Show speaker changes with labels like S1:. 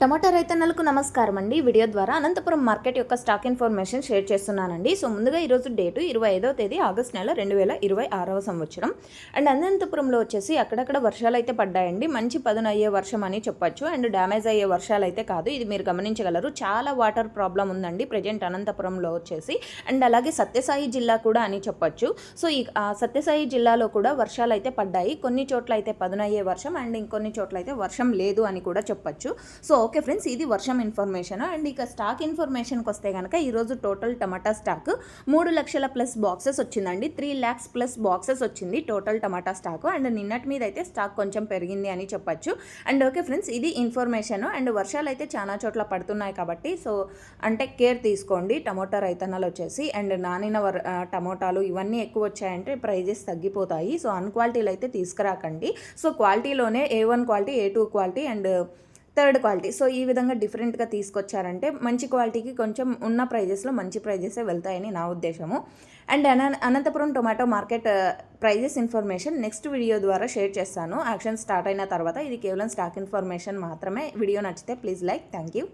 S1: టమాటా రైతన్నలకు నమస్కారం అండి. వీడియో ద్వారా అనంతపురం మార్కెట్ యొక్క స్టాక్ ఇన్ఫర్మేషన్ షేర్ చేస్తున్నానండి. సో ముందుగా ఈరోజు డేటు 25వ తేదీ ఆగస్ట్ నెల 2026వ సంవత్సరం. అండ్ అనంతపురంలో వచ్చేసి అక్కడక్కడ వర్షాలు అయితే పడ్డాయండి. మంచి పదును అయ్యే వర్షం అని చెప్పొచ్చు. అండ్ డ్యామేజ్ అయ్యే వర్షాలు అయితే కాదు, ఇది మీరు గమనించగలరు. చాలా వాటర్ ప్రాబ్లం ఉందండి ప్రజెంట్ అనంతపురంలో వచ్చేసి. అండ్ అలాగే సత్యసాయి జిల్లా కూడా అని చెప్పొచ్చు. సో ఈ సత్యసాయి జిల్లాలో కూడా వర్షాలు అయితే పడ్డాయి. కొన్ని చోట్ల అయితే పదునయ్యే వర్షం అండ్ ఇంకొన్ని చోట్ల అయితే వర్షం లేదు అని కూడా చెప్పొచ్చు. సో ఓకే ఫ్రెండ్స్, ఇది వర్షం ఇన్ఫర్మేషన్. అండ్ ఇక స్టాక్ ఇన్ఫర్మేషన్కి వస్తే కనుక ఈరోజు టోటల్ టమాటా స్టాక్ 3 లక్షల ప్లస్ బాక్సెస్ వచ్చిందండి. 3 lakhs ప్లస్ బాక్సెస్ వచ్చింది టోటల్ టమాటా స్టాక్. అండ్ నిన్నటి మీద అయితే స్టాక్ కొంచెం పెరిగింది అని చెప్పొచ్చు. అండ్ ఓకే ఫ్రెండ్స్, ఇది ఇన్ఫర్మేషన్. అండ్ వర్షాలు అయితే చాలా చోట్ల పడుతున్నాయి కాబట్టి సో అంటే కేర్ తీసుకోండి టమోటా రైతన్నలు వచ్చేసి. అండ్ నానిన టమోటాలు ఇవన్నీ ఎక్కువ వచ్చాయంటే ప్రైజెస్ తగ్గిపోతాయి. సో అన్క్వాలిటీలు అయితే తీసుకురాకండి. సో క్వాలిటీలోనే A1 quality, A2 quality and third quality, so ఈ విధంగా డిఫరెంట్గా తీసుకొచ్చారంటే మంచి క్వాలిటీకి కొంచెం ఉన్న ప్రైజెస్లో మంచి ప్రైజెసే వెళ్తాయని నా ఉద్దేశము. And Anantapuram tomato market prices information next video ద్వారా షేర్ చేస్తాను. యాక్షన్ స్టార్ట్ అయిన తర్వాత. ఇది కేవలం స్టాక్ ఇన్ఫర్మేషన్ మాత్రమే. వీడియో నచ్చితే ప్లీజ్ లైక్. Thank you.